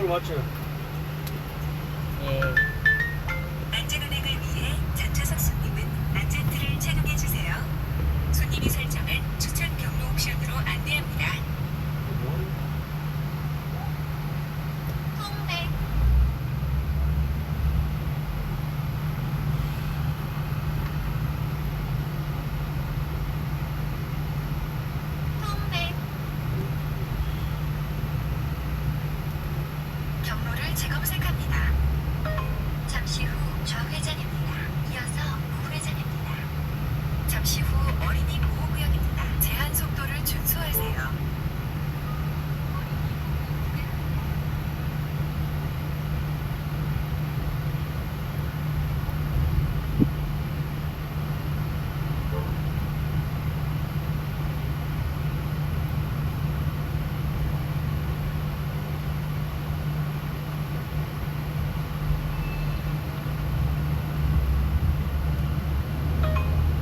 그걸 맞죠. 예. 안전운행을 위해 전좌석 손님은 안전띠를 착용해주세요. 손님이 설정한 추천 경로 옵션으로 안내합니다. 홍대 홍대 경로를 재검색합니다. 잠시 후 좌회전입니다. 이어서 우회전입니다. 잠시 후 어린이 보호구역입니다. 제한 속도를 준수하세요.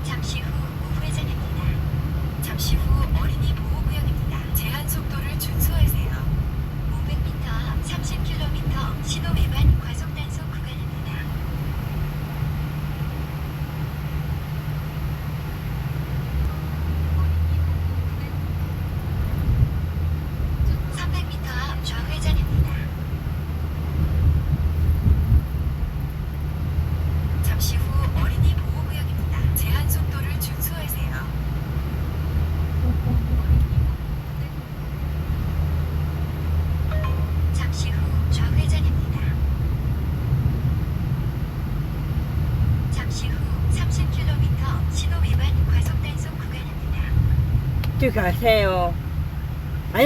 잠시 후 우회전입니다. 잠시 후 어린이 보호구역입니다. 제한 속도를 준수하세요. 500m 앞 30km 신호 위반 과속 단속 구간입니다. 300m 앞 좌회전입니다. 잠시 후 어린이 보호구역입니다. 제한 속도를 준수하세요. 잠시 후 좌회전입니다. 잠시 후 30km 신호 위반 과속 단속 구간입니다. 쭉 가세요. 아니.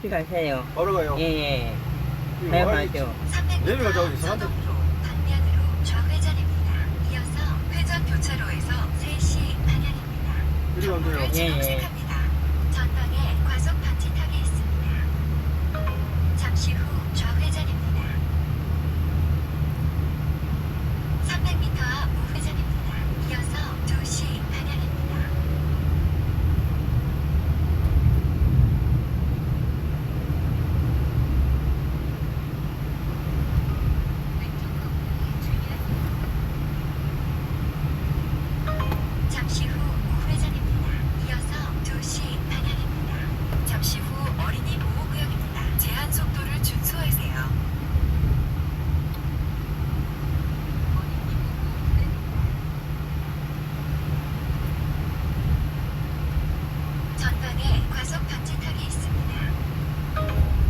쭉 가세요. 바로 가요. 예. 이거 가야죠. 300m 내비가 저기 이상한데? 서동으로 방면으로 좌회전입니다. 이어서 회전 교차로에서 3시 방향입니다. 이리 오세요. 경로를 예, 예. 재검색합니다. 전방에 과속 방지턱이 있습니다. 잠시 후 좌회전입니다. 300m 앞 우회전입니다. 이어서 2시 방향입니다. 잠시 후 우회전입니다. 이어서 2시 방향입니다. 잠시 후 어린이 보호구역입니다. 제한 속도를 준수하세요. 전방에 과속 방지턱이 있습니다.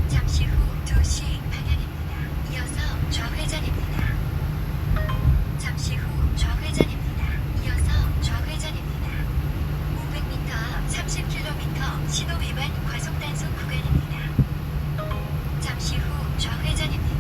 잠시 후 2시 방향입니다. 이어서 좌회전입니다. 잠시 후 좌회전입니다. 이어서 좌회전입니다. 500m 앞 30km 신호 위반 과속 단속 구간입니다. 잠시 후 좌회전입니다.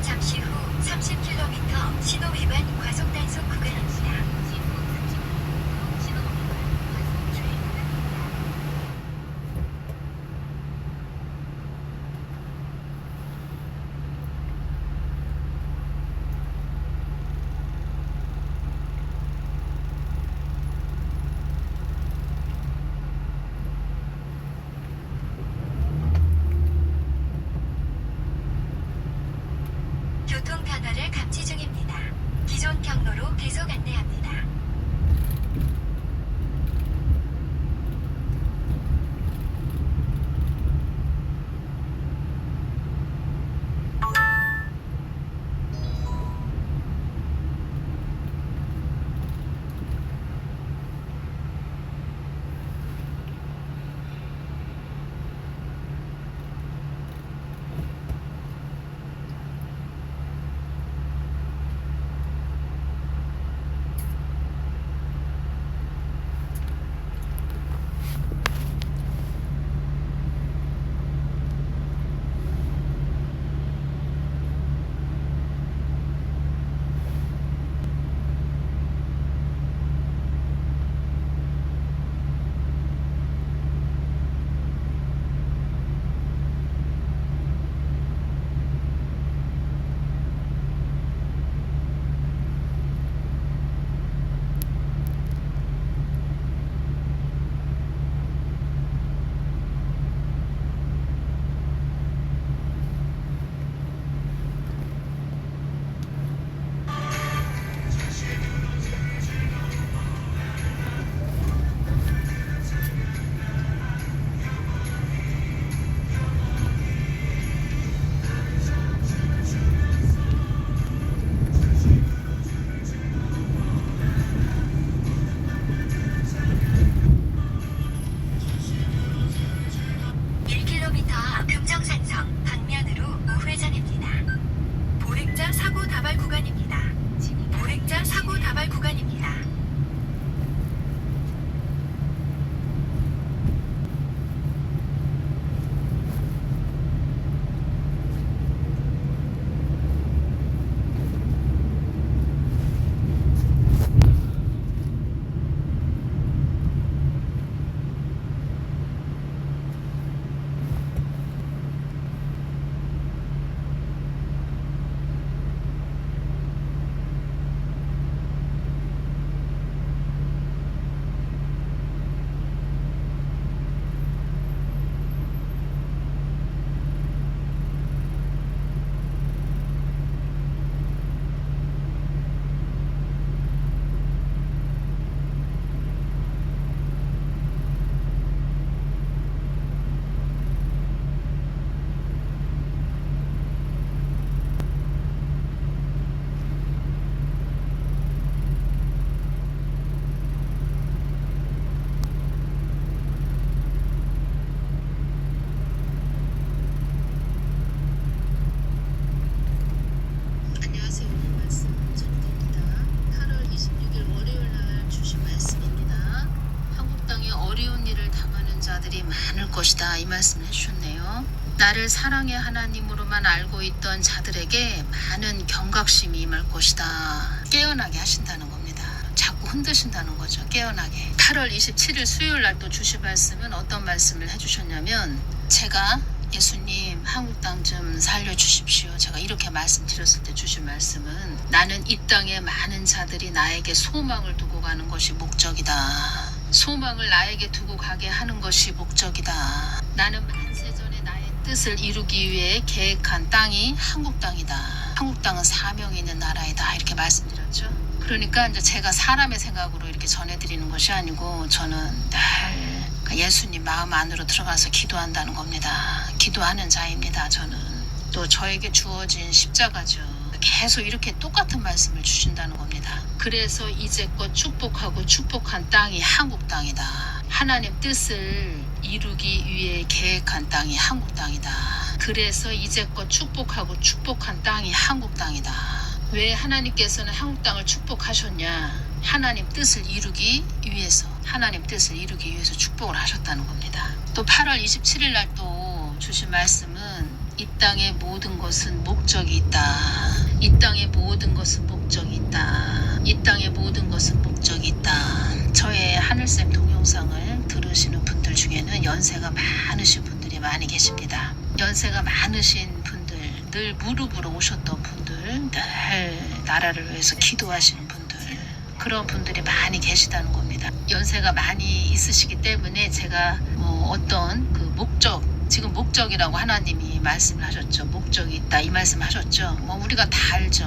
잠시 후 30km 신호 위반 과속 단속 구간입니다. 교통 변화를 감지 중입니다. 기존 경로로 계속 안내합니다. 것이다 이 말씀을 해주셨네요. 나를 사랑의 하나님으로만 알고 있던 자들에게 많은 경각심이 임할 것이다. 깨어나게 하신다는 겁니다. 자꾸 흔드신다는 거죠. 깨어나게. 8월 27일 수요일 날 또 주신 말씀은 어떤 말씀을 해주셨냐면, 제가 예수님 한국 땅 좀 살려주십시오. 제가 이렇게 말씀드렸을 때 주신 말씀은, 나는 이 땅에 많은 자들이 나에게 소망을 두고 가는 것이 목적이다. 소망을 나에게 두고 가게 하는 것이 목적이다. 나는 만세전에 나의 뜻을 이루기 위해 계획한 땅이 한국 땅이다. 한국 땅은 사명이 있는 나라이다. 이렇게 말씀드렸죠. 그러니까 이제 제가 사람의 생각으로 이렇게 전해드리는 것이 아니고, 저는 늘 예수님 마음 안으로 들어가서 기도한다는 겁니다. 기도하는 자입니다. 저는 또 저에게 주어진 십자가죠. 계속 이렇게 똑같은 말씀을 주신다는 겁니다. 그래서 이제껏 축복하고 축복한 땅이 한국 땅이다. 하나님 뜻을 이루기 위해 계획한 땅이 한국 땅이다. 그래서 이제껏 축복하고 축복한 땅이 한국 땅이다. 왜 하나님께서는 한국 땅을 축복하셨냐? 하나님 뜻을 이루기 위해서, 하나님 뜻을 이루기 위해서 축복을 하셨다는 겁니다. 또 8월 27일 날 또 주신 말씀은, 이 땅의 모든 것은 목적이 있다. 이 땅의 모든 것은 목적이 있다. 이 땅의 모든 것은 목적이 있다. 저의 하늘샘 동영상을 들으시는 분들 중에는 연세가 많으신 분들이 많이 계십니다. 연세가 많으신 분들, 늘 무릎으로 오셨던 분들, 늘 나라를 위해서 기도하시는 분들, 그런 분들이 많이 계시다는 겁니다. 연세가 많이 있으시기 때문에 제가 어떤 그 목적, 지금 목적이라고 하나님이 말씀을 하셨죠. 목적이 있다 이 말씀 하셨죠. 우리가 다 알죠.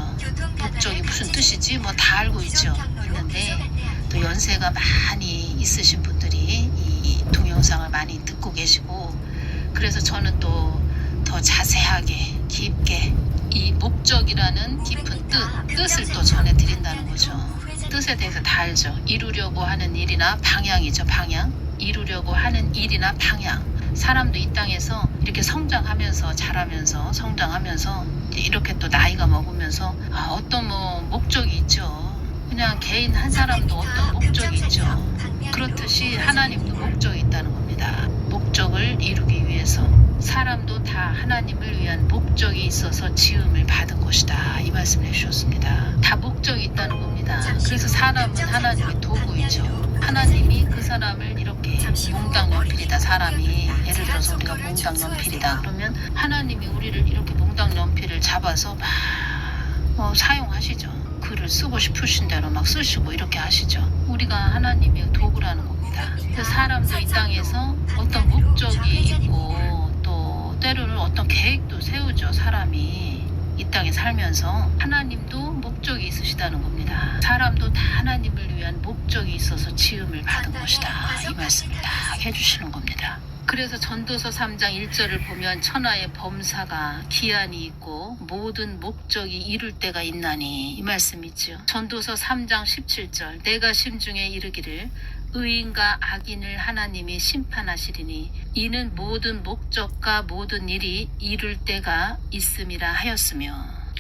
목적이 무슨 뜻이지 다 알고 있죠. 있는데 또 연세가 많이 있으신 분들이 이 동영상을 많이 듣고 계시고, 그래서 저는 또 더 자세하게 깊게 이 목적이라는 깊은 뜻을 또 전해드린다는 거죠. 뜻에 대해서 다 알죠. 이루려고 하는 일이나 방향이죠. 방향. 이루려고 하는 일이나 방향. 사람도 이 땅에서 이렇게 성장하면서, 자라면서, 성장하면서, 이렇게 또 나이가 먹으면서 어떤 목적이 있죠. 그냥 개인 한 사람도 어떤 목적이 있죠. 그렇듯이 하나님도 목적이 있다는 겁니다. 목적을 이루기 위해서 사람도 다 하나님을 위한 목적이 있어서 지음을 받은 것이다 이 말씀을 해주셨습니다. 다 목적이 있다는 겁니다. 그래서 사람은 하나님의 도구이죠. 하나님이 그 사람을 이렇게 몽당연필이다. 사람이 예를 들어서 우리가 몽당연필이다 그러면 하나님이 우리를 이렇게 몽당연필을 잡아서 막 사용하시죠. 글을 쓰고 싶으신 대로 막 쓰시고 이렇게 하시죠. 우리가 하나님의 도구라는 겁니다. 그 사람도 이 땅에서 어떤 목적이 있고, 또 때로는 어떤 계획도 세우죠. 사람이 이 땅에 살면서 하나님도 목적이 있으시다는 겁니다. 사람도 다 하나님을 위한 목적이 있어서 지음을 받은 것이다 이 말씀을 딱 해주시는 겁니다. 그래서 전도서 3장 1절을 보면, 천하의 범사가 기한이 있고 모든 목적이 이룰 때가 있나니 이 말씀 있죠. 전도서 3장 17절, 내가 심중에 이르기를 의인과 악인을 하나님이 심판하시리니 이는 모든 목적과 모든 일이 이룰 때가 있음이라 하였으며.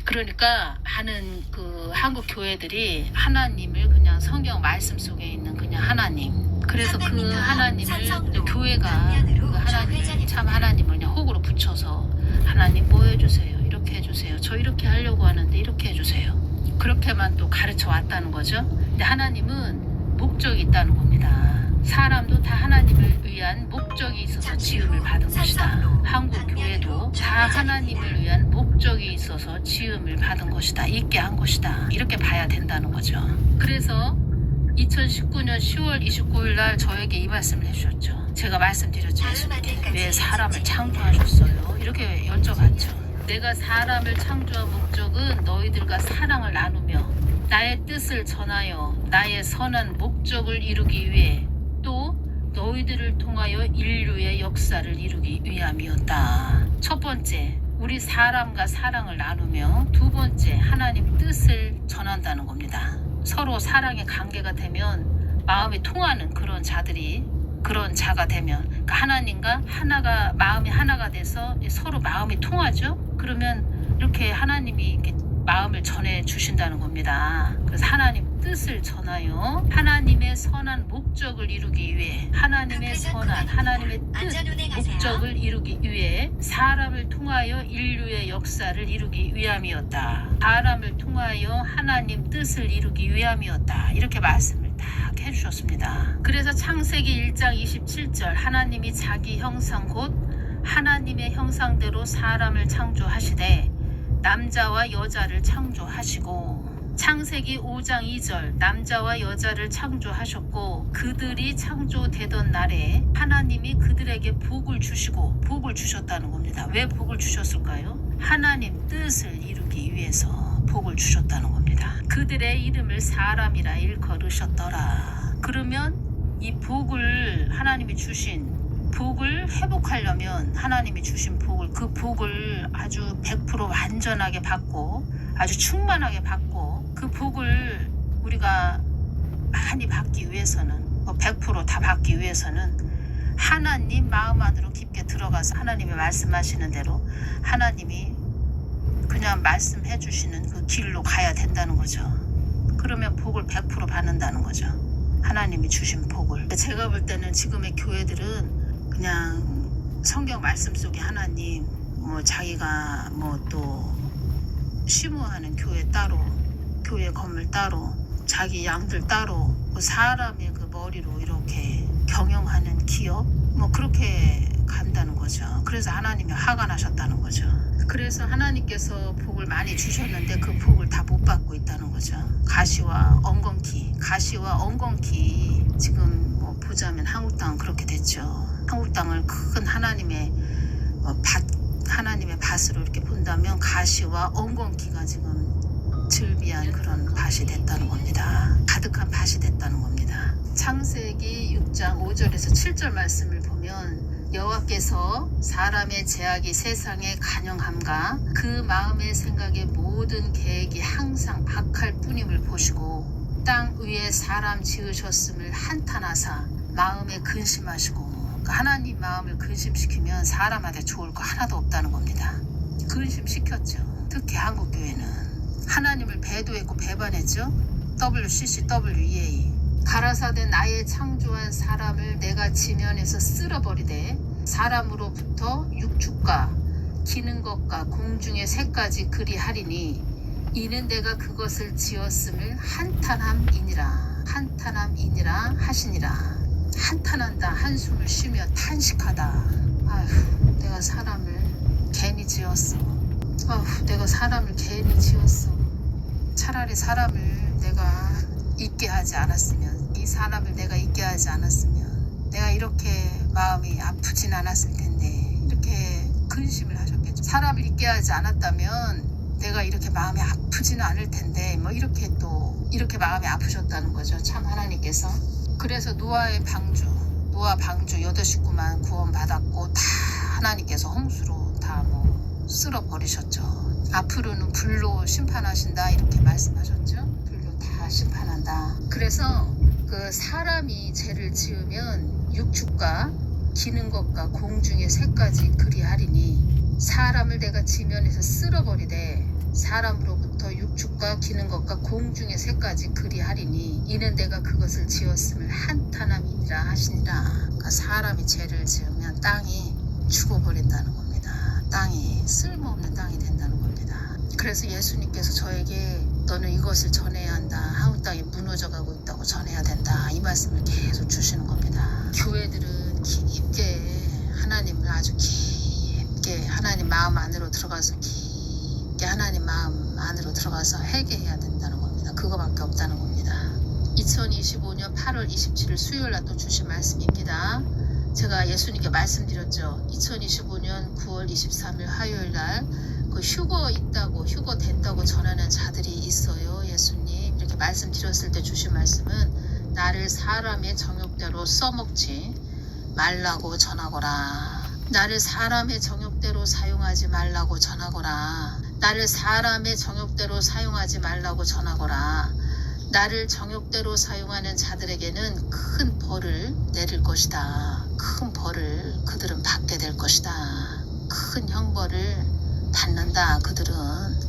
그러니까 많은 그 한국 교회들이 하나님을 그냥 성경 말씀 속에 있는 그냥 하나님, 그래서 그 하나님을 교회가 그 하나님을 참 하나님을 그냥 혹으로 붙여서 하나님 뭐 해주세요, 이렇게 해주세요, 저 이렇게 하려고 하는데 이렇게 해주세요, 그렇게만 또 가르쳐 왔다는 거죠. 근데 하나님은 목적이 있다는 겁니다. 사람도 다 하나님을 위한 목적이 있어서 지음을 받은 것이다. 한국 교회도 다 하나님을 위한 목적이 있어서 지음을 받은 것이다. 있게 한 것이다. 이렇게 봐야 된다는 거죠. 그래서 2019년 10월 29일 날 저에게 이 말씀을 해주셨죠. 제가 말씀드렸죠. 예수님께 왜 사람을 창조하셨어요? 이렇게 여쭤봤죠. 내가 사람을 창조한 목적은 너희들과 사랑을 나누며 나의 뜻을 전하여 나의 선한 목적을 이루기 위해, 또 너희들을 통하여 인류의 역사를 이루기 위함이었다. 첫 번째, 우리 사람과 사랑을 나누며, 두 번째, 하나님 뜻을 전한다는 겁니다. 서로 사랑의 관계가 되면, 마음이 통하는 그런 자들이, 그런 자가 되면, 그러니까 하나님과 마음이 하나가 돼서 서로 마음이 통하죠. 그러면 이렇게 하나님이 이렇게 마음을 전해 주신다는 겁니다. 그래서 하나님 뜻을 전하여 하나님의 선한 목적을 이루기 위해 하나님의 선한 하나님의 뜻 목적을 이루기 위해 사람을 통하여 인류의 역사를 이루기 위함이었다. 사람을 통하여 하나님 뜻을 이루기 위함이었다. 이렇게 말씀을 딱 해주셨습니다. 그래서 창세기 1장 27절 하나님이 자기 형상 곧 하나님의 형상대로 사람을 창조하시되 남자와 여자를 창조하시고 창세기 5장 2절 남자와 여자를 창조하셨고 그들이 창조되던 날에 하나님이 그들에게 복을 주시고 복을 주셨다는 겁니다. 왜 복을 주셨을까요? 하나님 뜻을 이루기 위해서 복을 주셨다는 겁니다. 그들의 이름을 사람이라 일컬으셨더라. 그러면 이 복을 하나님이 주신 복을 회복하려면 하나님이 주신 복을 그 복을 아주 100% 완전하게 받고 아주 충만하게 받고 그 복을 우리가 많이 받기 위해서는 100% 다 받기 위해서는 하나님 마음 안으로 깊게 들어가서 하나님이 말씀하시는 대로 하나님이 그냥 말씀해 주시는 그 길로 가야 된다는 거죠. 그러면 복을 100% 받는다는 거죠. 하나님이 주신 복을. 제가 볼 때는 지금의 교회들은 그냥 성경 말씀 속에 하나님 자기가 또 심우하는 교회 따로 교회 건물 따로 자기 양들 따로 사람의 그 머리로 이렇게 경영하는 기업 그렇게 간다는 거죠. 그래서 하나님이 화가 나셨다는 거죠. 그래서 하나님께서 복을 많이 주셨는데 그 복을 다 못 받고 있다는 거죠. 가시와 엉겅퀴 지금 보자면 한국 땅은 그렇게 됐죠. 한국 땅을 큰 하나님의 밭으로 이렇게 본다면 가시와 엉겅퀴가 지금 즐비한 그런 밭이 됐다는 겁니다. 가득한 밭이 됐다는 겁니다. 창세기 6장 5절에서 7절 말씀을 보면 여호와께서 사람의 제약이 세상에 간영함과 그 마음의 생각의 모든 계획이 항상 악할 뿐임을 보시고 땅 위에 사람 지으셨음을 한탄하사 마음에 근심하시고 하나님 마음을 근심시키면 사람한테 좋을 거 하나도 없다는 겁니다. 근심시켰죠. 특히 한국교회는 하나님을 배도했고 배반했죠. WCCWEA 가라사대 나의 창조한 사람을 내가 지면에서 쓸어버리되 사람으로부터 육축과 기는 것과 공중의 새까지 그리하리니 이는 내가 그것을 지었음을 한탄함이니라 하시니라. 한탄한다. 한숨을 쉬며 탄식하다. 아휴 내가 사람을 괜히 지었어. 내가 사람을 괜히 지었어. 차라리 사람을 내가 있게 하지 않았으면 이 사람을 내가 있게 하지 않았으면 내가 이렇게 마음이 아프진 않았을 텐데 이렇게 근심을 하셨겠죠. 사람을 있게 하지 않았다면 내가 이렇게 마음이 아프지는 않을 텐데 이렇게 마음이 아프셨다는 거죠. 참 하나님께서. 그래서 노아 방주 8식구만 구원받았고 다 하나님께서 홍수로 다 쓸어버리셨죠. 앞으로는 불로 심판하신다 이렇게 말씀하셨죠. 불로 다 심판한다. 그래서 그 사람이 죄를 지으면 육축과 기는 것과 공중의 새까지 그리하리니 사람을 내가 지면에서 쓸어버리되 사람으로부터 육축과 기는 것과 공중의 새까지 그리하리니 이는 내가 그것을 지었음을 한탄함이니라 하시니라. 그러니까 사람이 죄를 지으면 땅이 죽어버린다는 겁니다. 땅이 쓸모없는 땅이 된다는 겁니다. 그래서 예수님께서 저에게 너는 이것을 전해야 한다. 한국 땅이 무너져가고 있다고 전해야 된다. 이 말씀을 계속 주시는 겁니다. 교회들은 깊게 하나님을 아주 깊게 하나님 마음 안으로 들어가서 하나님 마음 안으로 들어가서 회개해야 된다는 겁니다. 그거밖에 없다는 겁니다. 2025년 8월 27일 수요일날 또 주신 말씀입니다. 제가 예수님께 말씀드렸죠. 2025년 9월 23일 화요일날 그 휴거 된다고 전하는 자들이 있어요. 예수님 이렇게 말씀드렸을 때 주신 말씀은 나를 사람의 정욕대로 써먹지 말라고 전하거라. 나를 사람의 정욕대로 사용하지 말라고 전하거라. 나를 사람의 정욕대로 사용하지 말라고 전하거라. 나를 정욕대로 사용하는 자들에게는 큰 벌을 내릴 것이다. 큰 벌을 그들은 받게 될 것이다. 큰 형벌을 닫는다. 그들은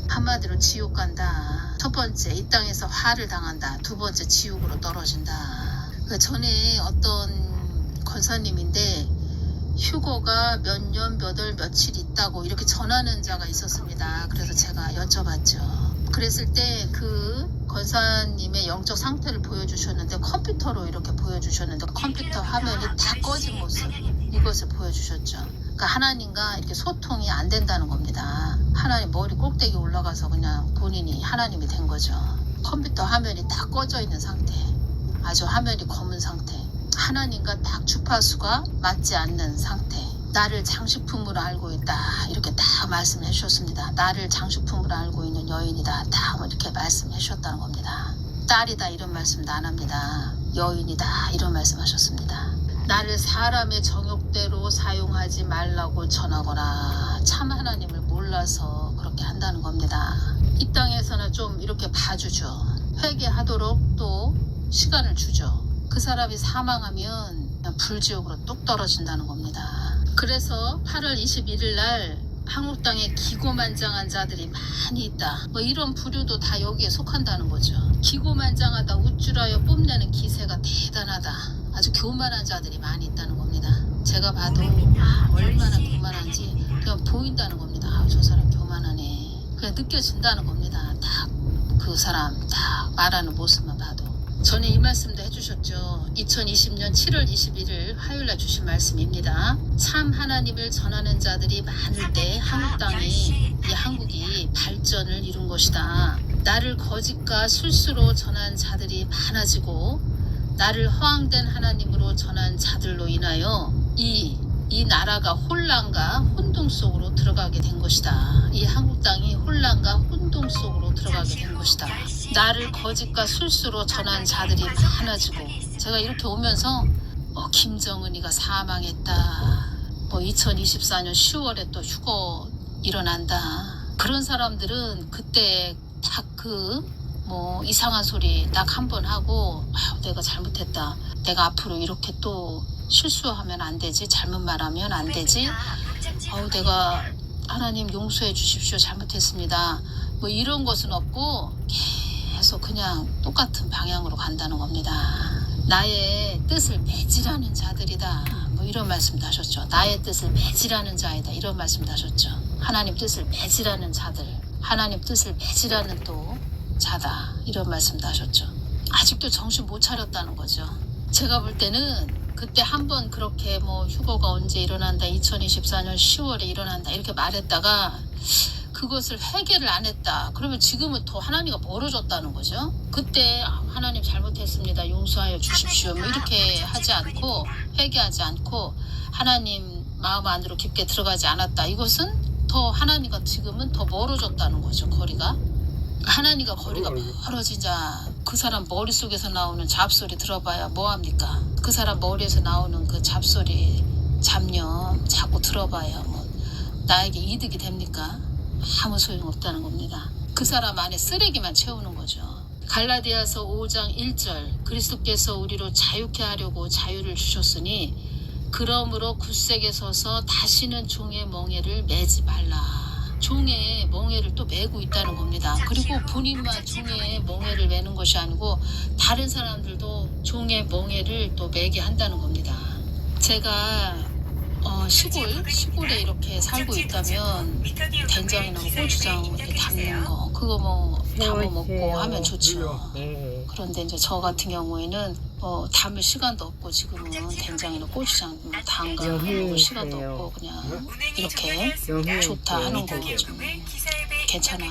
한마디로 지옥 간다. 첫 번째 이 땅에서 화를 당한다. 두 번째 지옥으로 떨어진다. 그 전에 어떤 권사님인데 휴거가 몇 년 몇 월 며칠 있다고 이렇게 전하는 자가 있었습니다. 그래서 제가 여쭤봤죠. 그랬을 때 그 권사님의 영적 상태를 보여주셨는데 컴퓨터로 이렇게 보여주셨는데 컴퓨터 화면이 다 꺼진 모습, 이것을 보여주셨죠. 그러니까 하나님과 이렇게 소통이 안 된다는 겁니다. 하나님 머리 꼭대기 올라가서 그냥 본인이 하나님이 된 거죠. 컴퓨터 화면이 다 꺼져 있는 상태, 아주 화면이 검은 상태, 하나님과 딱 주파수가 맞지 않는 상태. 나를 장식품으로 알고 있다. 이렇게 다 말씀해 주셨습니다. 나를 장식품으로 알고 있는 여인이다. 다 이렇게 말씀해 주셨다는 겁니다. 딸이다 이런 말씀도 안 합니다. 여인이다 이런 말씀하셨습니다. 나를 사람의 정욕대로 사용하지 말라고 전하거나 참 하나님을 몰라서 그렇게 한다는 겁니다. 이 땅에서는 좀 이렇게 봐주죠. 회개하도록 또 시간을 주죠. 그 사람이 사망하면 그냥 불지옥으로 뚝 떨어진다는 겁니다. 그래서 8월 21일 날 한국 땅에 기고만장한 자들이 많이 있다. 뭐 이런 부류도 다 여기에 속한다는 거죠. 기고만장하다, 우쭐하여 뽐내는 기세가 대단하다. 아주 교만한 자들이 많이 있다는 겁니다. 제가 봐도 얼마나 교만한지 그냥 보인다는 겁니다. 아, 저 사람 교만하네. 그냥 느껴진다는 겁니다. 딱 그 사람 딱 말하는 모습만 봐도. 전에 이 말씀도 해주셨죠. 2020년 7월 21일 화요일날 주신 말씀입니다. 참 하나님을 전하는 자들이 많을 때 한국 땅이, 이 한국이 발전을 이룬 것이다. 나를 거짓과 술수로 전한 자들이 많아지고 나를 허황된 하나님으로 전한 자들로 인하여 이 나라가 혼란과 혼동 속으로 들어가게 된 것이다. 이 한국 땅이 혼란과 혼동 속으로 들어가게 된 것이다. 나를 거짓과 술수로 전한 자들이 많아지고, 제가 이렇게 오면서 김정은이가 사망했다. 2024년 10월에 또 휴거 일어난다. 그런 사람들은 그때 딱 이상한 소리 딱 한 번 하고, 내가 잘못했다. 내가 앞으로 이렇게 또 실수하면 안 되지. 잘못 말하면 안 되지. 내가 하나님 용서해 주십시오. 잘못했습니다. 이런 것은 없고 계속 그냥 똑같은 방향으로 간다는 겁니다. 나의 뜻을 배질하는 자들이다. 이런 말씀도 하셨죠. 나의 뜻을 배질하는 자이다. 이런 말씀도 하셨죠. 하나님 뜻을 배질하는 자들, 하나님 뜻을 배질하는 또 자다. 이런 말씀도 하셨죠. 아직도 정신 못 차렸다는 거죠. 제가 볼 때는 그때 한번 그렇게 휴거가 언제 일어난다, 2024년 10월에 일어난다 이렇게 말했다가 그것을 회개를 안 했다. 그러면 지금은 더 하나님과 멀어졌다는 거죠. 그때 하나님 잘못했습니다. 용서하여 주십시오. 이렇게 하지 않고, 회개하지 않고 하나님 마음 안으로 깊게 들어가지 않았다. 이것은 더 하나님과 지금은 더 멀어졌다는 거죠. 거리가. 하나님과 거리가 멀어지자 그 사람 머릿속에서 나오는 잡소리 들어봐야 뭐합니까? 그 사람 머리에서 나오는 그 잡소리, 잡념 자꾸 들어봐야 나에게 이득이 됩니까? 아무 소용없다는 겁니다. 그 사람 안에 쓰레기만 채우는 거죠. 갈라디아서 5장 1절 그리스도께서 우리로 자유케 하려고 자유를 주셨으니 그러므로 굳세게 서서 다시는 종의 멍에를 매지 말라. 종의 멍에를 또 매고 있다는 겁니다. 그리고 본인만 종의 멍에를 매는 것이 아니고 다른 사람들도 종의 멍에를 또 매게 한다는 겁니다. 제가 시골에 이렇게 살고 있다면 된장이나 고추장 이렇게 담는 거 그거 담아 먹고 하면 좋죠. 그런데 이제 저 같은 경우에는 담을 시간도 없고 지금은 된장이나 고추장 담가 먹을 시간도 없고 그냥 이렇게 좋다 하는 거 좀 괜찮아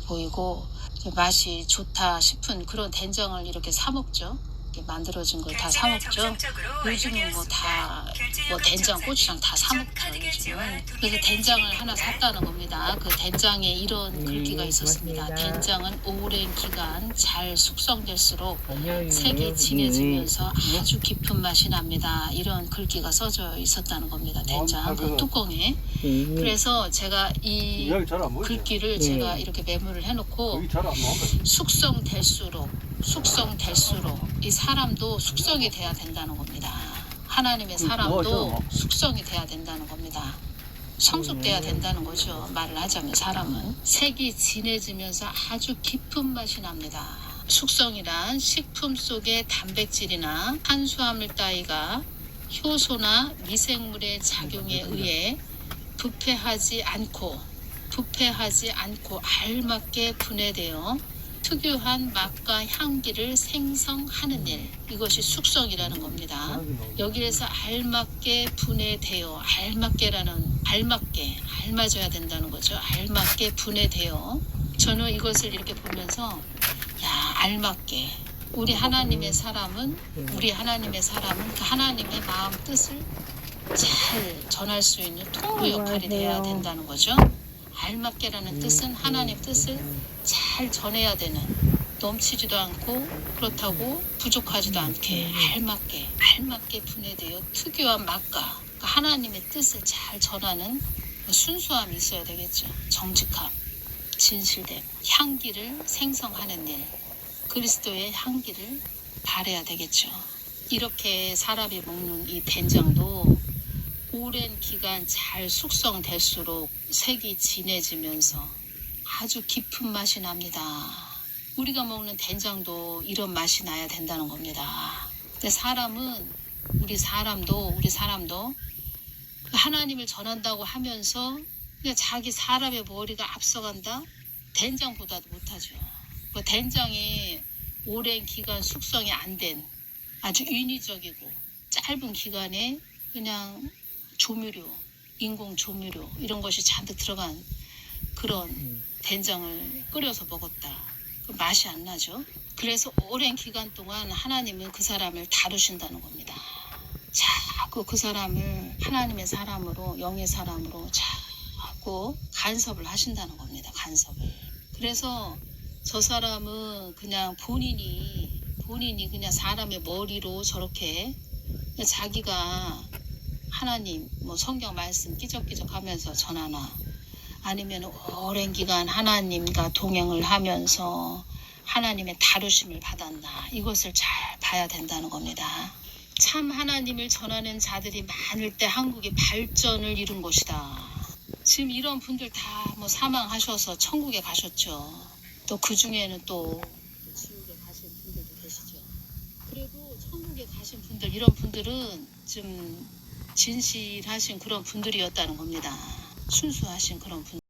보이고 맛이 좋다 싶은 그런 된장을 이렇게 사 먹죠. 만들어진 걸 다 사 먹죠. 요즘은 된장, 고추장 다 사 먹죠. 요즘은. 그래서 된장을 하나 샀다는 겁니다. 그 된장에 이런 글귀가 있었습니다. 된장은 오랜 기간 잘 숙성될수록 색이 진해지면서 아주 깊은 맛이 납니다. 이런 글귀가 써져 있었다는 겁니다. 된장 그 뚜껑에. 그래서 제가 이 글귀를 제가 이렇게 메모를 해놓고 숙성될수록 이 사람도 숙성이 돼야 된다는 겁니다. 하나님의 사람도 숙성이 돼야 된다는 겁니다. 성숙돼야 된다는 거죠. 말을 하자면 사람은 색이 진해지면서 아주 깊은 맛이 납니다. 숙성이란 식품 속의 단백질이나 탄수화물 따위가 효소나 미생물의 작용에 의해 부패하지 않고 알맞게 분해되어 특유한 맛과 향기를 생성하는 일, 이것이 숙성이라는 겁니다. 여기에서 알맞게 분해되어, 알맞아야 된다는 거죠. 알맞게 분해되어. 저는 이것을 이렇게 보면서 알맞게 우리 하나님의 사람은 그 하나님의 마음 뜻을 잘 전할 수 있는 통로 역할이 돼야 된다는 거죠. 알맞게라는 뜻은 하나님 뜻을 잘 전해야 되는, 넘치지도 않고 그렇다고 부족하지도 않게 알맞게 분해되어 특유한 맛과 하나님의 뜻을 잘 전하는 순수함이 있어야 되겠죠. 정직함, 진실됨, 향기를 생성하는 일, 그리스도의 향기를 발해야 되겠죠. 이렇게 사람이 먹는 이 된장도 오랜 기간 잘 숙성될수록 색이 진해지면서 아주 깊은 맛이 납니다. 우리가 먹는 된장도 이런 맛이 나야 된다는 겁니다. 근데 우리 사람도 하나님을 전한다고 하면서 그냥 자기 사람의 머리가 앞서간다? 된장보다도 못하죠. 그 된장이 오랜 기간 숙성이 안 된 아주 인위적이고 짧은 기간에 그냥 조미료, 인공 조미료 이런 것이 잔뜩 들어간 그런 된장을 끓여서 먹었다. 그 맛이 안 나죠. 그래서 오랜 기간 동안 하나님은 그 사람을 다루신다는 겁니다. 자꾸 그 사람을 하나님의 사람으로, 영의 사람으로 자꾸 간섭을 하신다는 겁니다. 간섭을. 그래서 저 사람은 그냥 본인이 그냥 사람의 머리로 저렇게 자기가 하나님 성경 말씀 끼적끼적 하면서 전하나, 아니면 오랜 기간 하나님과 동행을 하면서 하나님의 다루심을 받았나, 이것을 잘 봐야 된다는 겁니다. 참 하나님을 전하는 자들이 많을 때 한국이 발전을 이룬 것이다. 지금 이런 분들 다 사망하셔서 천국에 가셨죠. 또 그 중에는 또 지옥에 가신 분들도 계시죠. 그래도 천국에 가신 분들, 이런 분들은 좀 진실하신 그런 분들이었다는 겁니다. 순수하신 그런 분들.